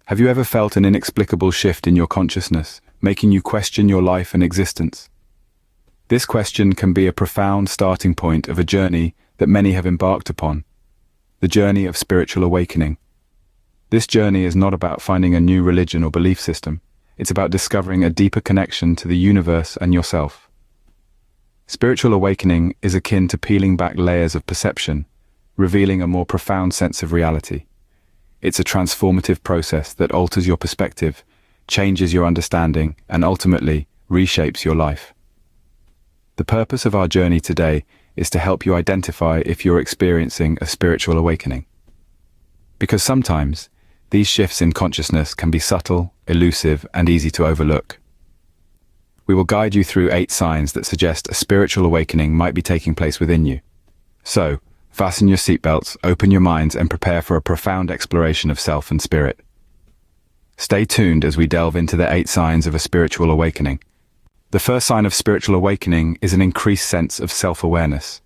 Have you ever felt an inexplicable shift in your consciousness, making you question your life and existence? This question can be a profound starting point of a journey that many have embarked upon, the journey of spiritual awakening. This journey is not about finding a new religion or belief system. It's about discovering a deeper connection to the universe and yourself. Spiritual awakening is akin to peeling back layers of perception, revealing a more profound sense of reality. It's a transformative process that alters your perspective, changes your understanding, and ultimately reshapes your life. The purpose of our journey today is to help you identify if you're experiencing a spiritual awakening. Because sometimes, these shifts in consciousness can be subtle, elusive, and easy to overlook. We will guide you through 8 signs that suggest a spiritual awakening might be taking place within you. So, fasten your seatbelts, open your minds, and prepare for a profound exploration of self and spirit. Stay tuned as we delve into the 8 signs of a spiritual awakening. The first sign of spiritual awakening is an increased sense of self-awareness.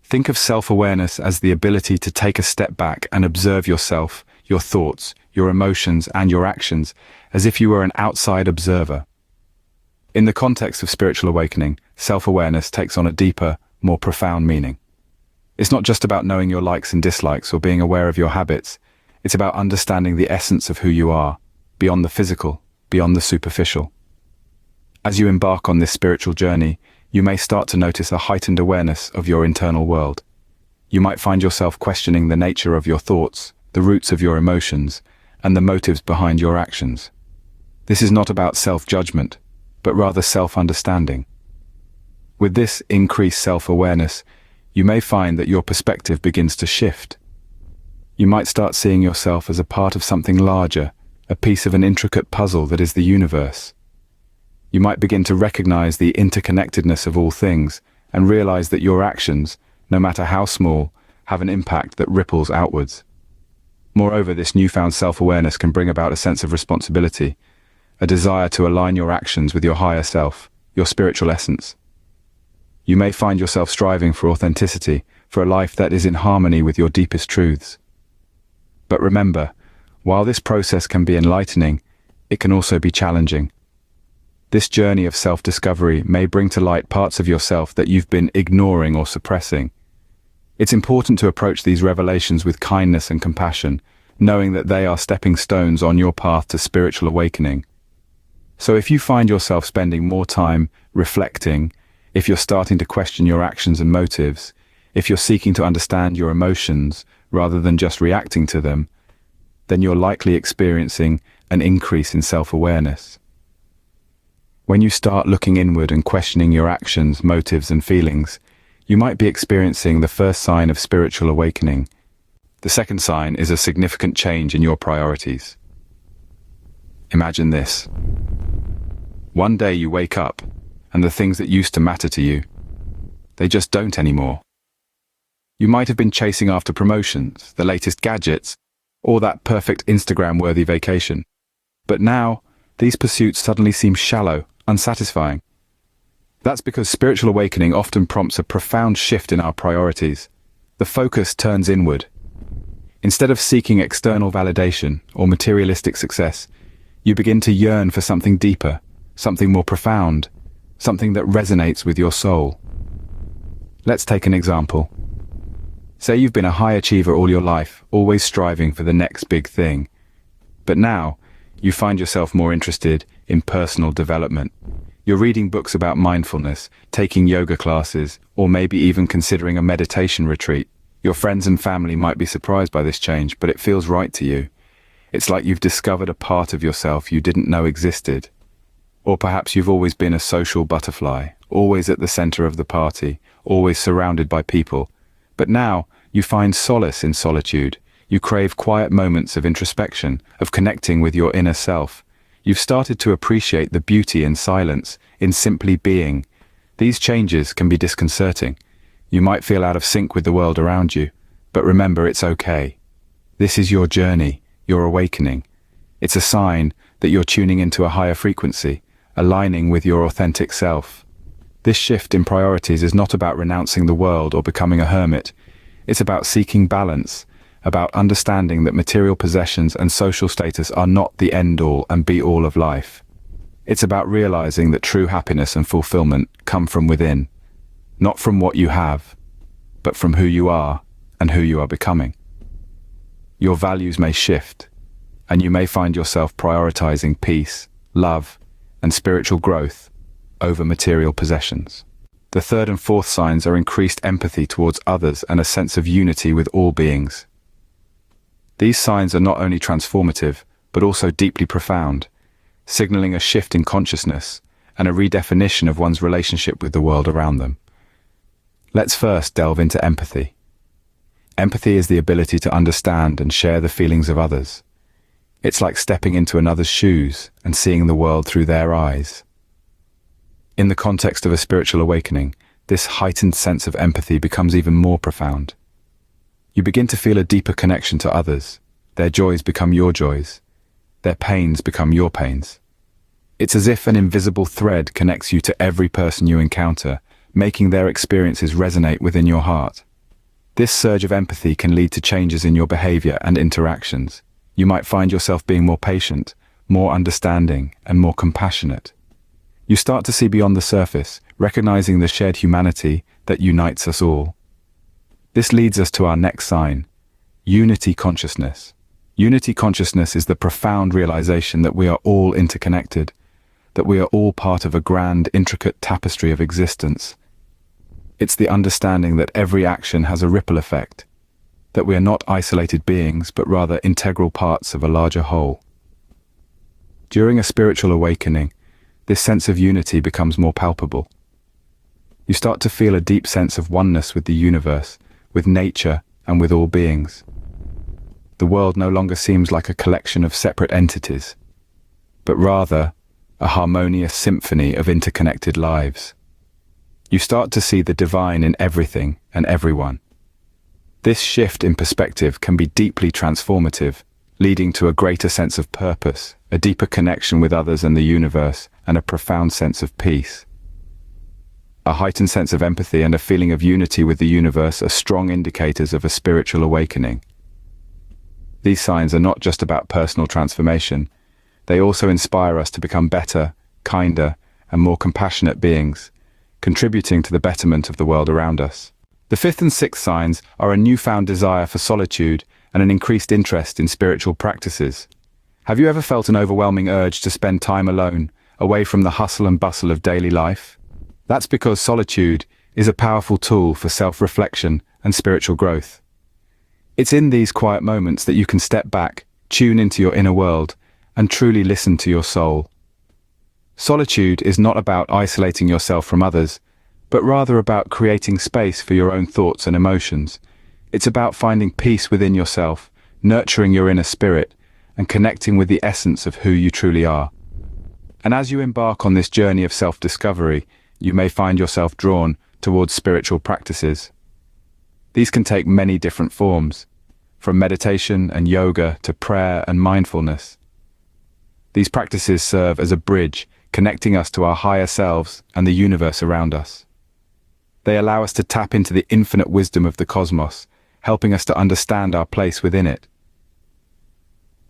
Think of self-awareness as the ability to take a step back and observe yourself, your thoughts, your emotions, and your actions as if you were an outside observer. In the context of spiritual awakening, self-awareness takes on a deeper, more profound meaning. It's not just about knowing your likes and dislikes or being aware of your habits. It's about understanding the essence of who you are, beyond the physical, beyond the superficial. As you embark on this spiritual journey, you may start to notice a heightened awareness of your internal world. You might find yourself questioning the nature of your thoughts, the roots of your emotions, and the motives behind your actions. This is not about self-judgment, but rather self-understanding. With this increased self-awareness, you may find that your perspective begins to shift. You might start seeing yourself as a part of something larger, a piece of an intricate puzzle that is the universe. You might begin to recognize the interconnectedness of all things and realize that your actions, no matter how small, have an impact that ripples outwards. Moreover, this newfound self-awareness can bring about a sense of responsibility, a desire to align your actions with your higher self, your spiritual essence. You may find yourself striving for authenticity, for a life that is in harmony with your deepest truths. But remember, while this process can be enlightening, it can also be challenging. This journey of self-discovery may bring to light parts of yourself that you've been ignoring or suppressing. It's important to approach these revelations with kindness and compassion, knowing that they are stepping stones on your path to spiritual awakening. So if you find yourself spending more time reflecting, if you're starting to question your actions and motives, if you're seeking to understand your emotions rather than just reacting to them, then you're likely experiencing an increase in self-awareness. When you start looking inward and questioning your actions, motives, and feelings, you might be experiencing the first sign of spiritual awakening. The second sign is a significant change in your priorities. Imagine this. One day you wake up, and the things that used to matter to you, they just don't anymore. You might have been chasing after promotions, the latest gadgets, or that perfect Instagram-worthy vacation. But now, these pursuits suddenly seem shallow, unsatisfying. That's because spiritual awakening often prompts a profound shift in our priorities. The focus turns inward. Instead of seeking external validation or materialistic success, you begin to yearn for something deeper, something more profound, something that resonates with your soul. Let's take an example. Say you've been a high achiever all your life, always striving for the next big thing. But now, you find yourself more interested in personal development. You're reading books about mindfulness, taking yoga classes, or maybe even considering a meditation retreat. Your friends and family might be surprised by this change, but it feels right to you. It's like you've discovered a part of yourself you didn't know existed. Or perhaps you've always been a social butterfly, always at the center of the party, always surrounded by people. But now, you find solace in solitude. You crave quiet moments of introspection, of connecting with your inner self. You've started to appreciate the beauty in silence, in simply being. These changes can be disconcerting. You might feel out of sync with the world around you, but remember, it's okay. This is your journey, your awakening. It's a sign that you're tuning into a higher frequency, aligning with your authentic self. This shift in priorities is not about renouncing the world or becoming a hermit. It's about seeking balance, about understanding that material possessions and social status are not the end-all and be-all of life. It's about realizing that true happiness and fulfillment come from within, not from what you have, but from who you are and who you are becoming. Your values may shift, and you may find yourself prioritizing peace, love, and spiritual growth over material possessions. The third and fourth signs are increased empathy towards others and a sense of unity with all beings. These signs are not only transformative, but also deeply profound, signaling a shift in consciousness and a redefinition of one's relationship with the world around them. Let's first delve into empathy. Empathy is the ability to understand and share the feelings of others. It's like stepping into another's shoes and seeing the world through their eyes. In the context of a spiritual awakening, this heightened sense of empathy becomes even more profound. You begin to feel a deeper connection to others. Their joys become your joys. Their pains become your pains. It's as if an invisible thread connects you to every person you encounter, making their experiences resonate within your heart. This surge of empathy can lead to changes in your behavior and interactions. You might find yourself being more patient, more understanding, and more compassionate. You start to see beyond the surface, recognizing the shared humanity that unites us all. This leads us to our next sign, unity consciousness. Unity consciousness is the profound realization that we are all interconnected, that we are all part of a grand, intricate tapestry of existence. It's the understanding that every action has a ripple effect, that we are not isolated beings, but rather integral parts of a larger whole. During a spiritual awakening, this sense of unity becomes more palpable. You start to feel a deep sense of oneness with the universe, with nature, and with all beings. The world no longer seems like a collection of separate entities, but rather a harmonious symphony of interconnected lives. You start to see the divine in everything and everyone. This shift in perspective can be deeply transformative, leading to a greater sense of purpose, a deeper connection with others and the universe, and a profound sense of peace. A heightened sense of empathy and a feeling of unity with the universe are strong indicators of a spiritual awakening. These signs are not just about personal transformation. They also inspire us to become better, kinder, and more compassionate beings, contributing to the betterment of the world around us. The fifth and sixth signs are a newfound desire for solitude and an increased interest in spiritual practices. Have you ever felt an overwhelming urge to spend time alone, away from the hustle and bustle of daily life? That's because solitude is a powerful tool for self-reflection and spiritual growth. It's in these quiet moments that you can step back, tune into your inner world, and truly listen to your soul. Solitude is not about isolating yourself from others, but rather about creating space for your own thoughts and emotions. It's about finding peace within yourself, nurturing your inner spirit, and connecting with the essence of who you truly are. And as you embark on this journey of self-discovery, you may find yourself drawn towards spiritual practices. These can take many different forms, from meditation and yoga to prayer and mindfulness. These practices serve as a bridge, connecting us to our higher selves and the universe around us. They allow us to tap into the infinite wisdom of the cosmos, helping us to understand our place within it.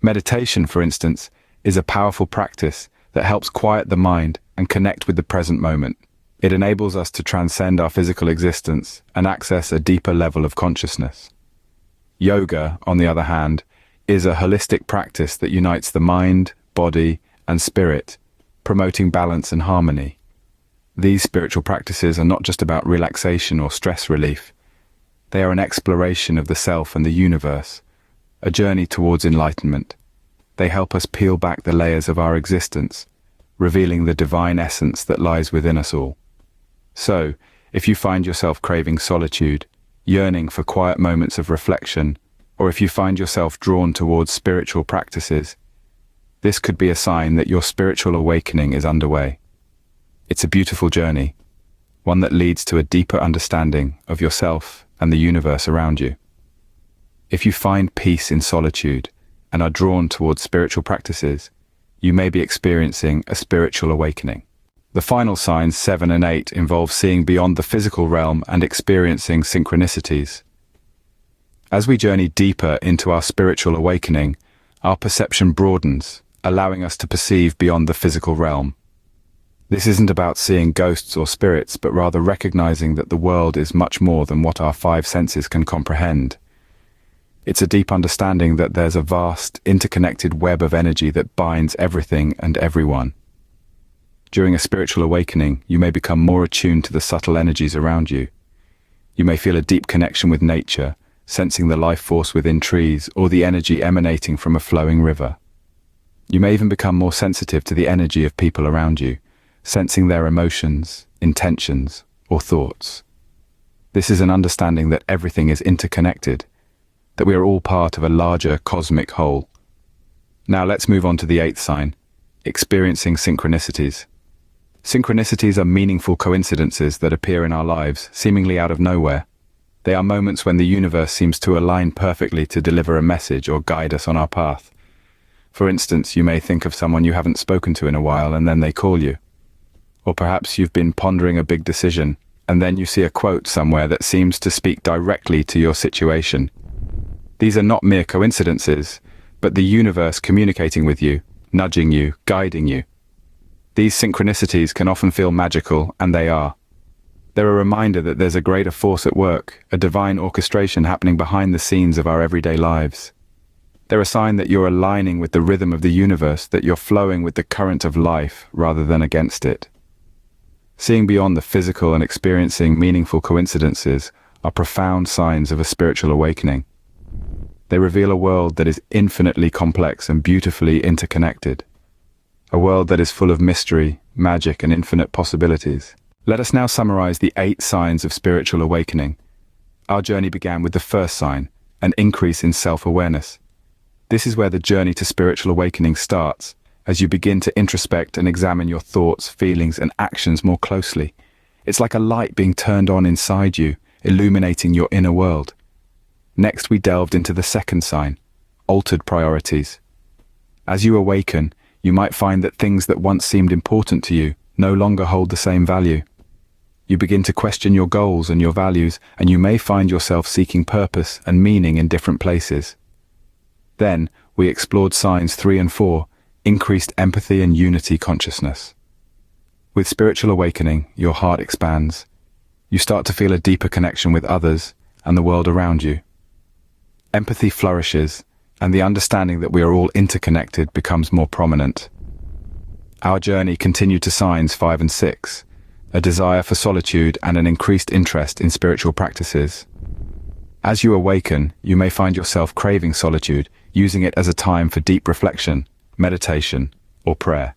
Meditation, for instance, is a powerful practice that helps quiet the mind and connect with the present moment. It enables us to transcend our physical existence and access a deeper level of consciousness. Yoga, on the other hand, is a holistic practice that unites the mind, body, and spirit, promoting balance and harmony. These spiritual practices are not just about relaxation or stress relief. They are an exploration of the self and the universe, a journey towards enlightenment. They help us peel back the layers of our existence, revealing the divine essence that lies within us all. So, if you find yourself craving solitude, yearning for quiet moments of reflection, or if you find yourself drawn towards spiritual practices, this could be a sign that your spiritual awakening is underway. It's a beautiful journey, one that leads to a deeper understanding of yourself and the universe around you. If you find peace in solitude and are drawn towards spiritual practices, you may be experiencing a spiritual awakening. The final signs, 7 and 8, involve seeing beyond the physical realm and experiencing synchronicities. As we journey deeper into our spiritual awakening, our perception broadens, allowing us to perceive beyond the physical realm. This isn't about seeing ghosts or spirits, but rather recognizing that the world is much more than what our five senses can comprehend. It's a deep understanding that there's a vast, interconnected web of energy that binds everything and everyone. During a spiritual awakening, you may become more attuned to the subtle energies around you. You may feel a deep connection with nature, sensing the life force within trees or the energy emanating from a flowing river. You may even become more sensitive to the energy of people around you, sensing their emotions, intentions, or thoughts. This is an understanding that everything is interconnected, that we are all part of a larger cosmic whole. Now let's move on to the eighth sign, experiencing synchronicities. Synchronicities are meaningful coincidences that appear in our lives, seemingly out of nowhere. They are moments when the universe seems to align perfectly to deliver a message or guide us on our path. For instance, you may think of someone you haven't spoken to in a while and then they call you. Or perhaps you've been pondering a big decision and then you see a quote somewhere that seems to speak directly to your situation. These are not mere coincidences, but the universe communicating with you, nudging you, guiding you. These synchronicities can often feel magical, and they are. They're a reminder that there's a greater force at work, a divine orchestration happening behind the scenes of our everyday lives. They're a sign that you're aligning with the rhythm of the universe, that you're flowing with the current of life rather than against it. Seeing beyond the physical and experiencing meaningful coincidences are profound signs of a spiritual awakening. They reveal a world that is infinitely complex and beautifully interconnected. A world that is full of mystery, magic, and infinite possibilities. Let us now summarize the 8 signs of spiritual awakening. Our journey began with the first sign, an increase in self-awareness. This is where the journey to spiritual awakening starts, as you begin to introspect and examine your thoughts, feelings, and actions more closely. It's like a light being turned on inside you, illuminating your inner world. Next, we delved into the second sign, altered priorities. As you awaken, you might find that things that once seemed important to you no longer hold the same value. You begin to question your goals and your values, and you may find yourself seeking purpose and meaning in different places. Then, we explored signs 3 and 4, increased empathy and unity consciousness. With spiritual awakening, your heart expands. You start to feel a deeper connection with others and the world around you. Empathy flourishes, and the understanding that we are all interconnected becomes more prominent. Our journey continued to signs 5 and 6, a desire for solitude and an increased interest in spiritual practices. As you awaken, you may find yourself craving solitude, using it as a time for deep reflection, meditation, or prayer.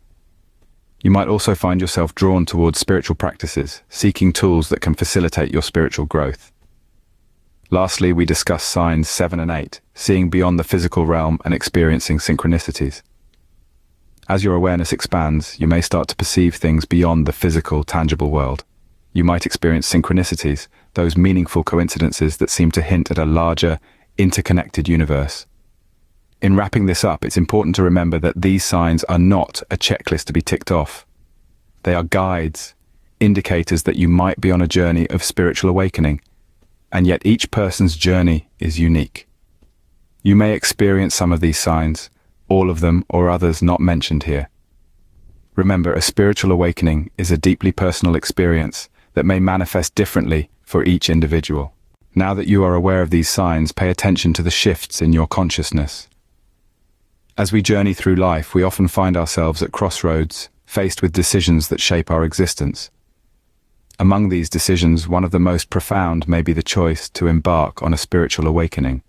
You might also find yourself drawn towards spiritual practices, seeking tools that can facilitate your spiritual growth. Lastly, we discussed signs 7 and 8, seeing beyond the physical realm and experiencing synchronicities. As your awareness expands, you may start to perceive things beyond the physical, tangible world. You might experience synchronicities, those meaningful coincidences that seem to hint at a larger, interconnected universe. In wrapping this up, it's important to remember that these signs are not a checklist to be ticked off. They are guides, indicators that you might be on a journey of spiritual awakening, and yet each person's journey is unique. You may experience some of these signs, all of them or others not mentioned here. Remember, a spiritual awakening is a deeply personal experience that may manifest differently for each individual. Now that you are aware of these signs, pay attention to the shifts in your consciousness. As we journey through life, we often find ourselves at crossroads, faced with decisions that shape our existence. Among these decisions, one of the most profound may be the choice to embark on a spiritual awakening.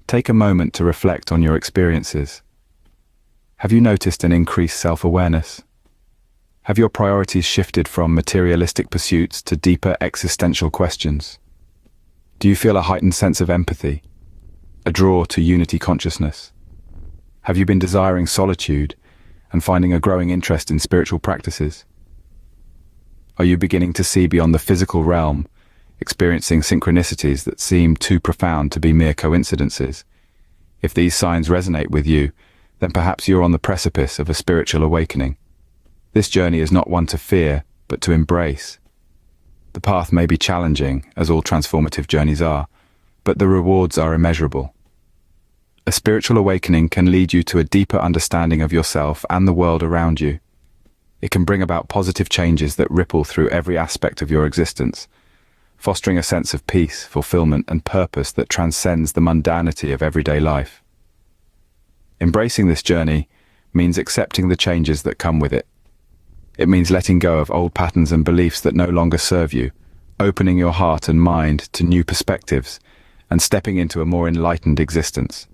Take a moment to reflect on your experiences. Have you noticed an increased self-awareness? Have your priorities shifted from materialistic pursuits to deeper existential questions? Do you feel a heightened sense of empathy, a draw to unity consciousness? Have you been desiring solitude and finding a growing interest in spiritual practices? Are you beginning to see beyond the physical realm, experiencing synchronicities that seem too profound to be mere coincidences? If these signs resonate with you, then perhaps you're on the precipice of a spiritual awakening. This journey is not one to fear, but to embrace. The path may be challenging, as all transformative journeys are, but the rewards are immeasurable. A spiritual awakening can lead you to a deeper understanding of yourself and the world around you. It can bring about positive changes that ripple through every aspect of your existence, fostering a sense of peace, fulfillment, and purpose that transcends the mundanity of everyday life. Embracing this journey means accepting the changes that come with it. It means letting go of old patterns and beliefs that no longer serve you, opening your heart and mind to new perspectives, and stepping into a more enlightened existence.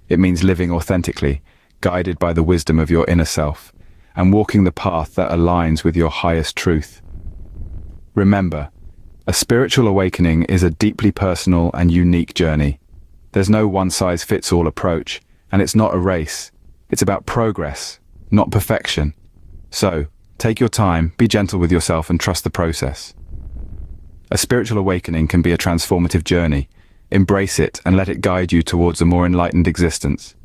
It means living authentically, guided by the wisdom of your inner self, and walking the path that aligns with your highest truth. Remember, a spiritual awakening is a deeply personal and unique journey. There's no one-size-fits-all approach, and it's not a race. It's about progress, not perfection. So, take your time, be gentle with yourself, and trust the process. A spiritual awakening can be a transformative journey. Embrace it and let it guide you towards a more enlightened existence.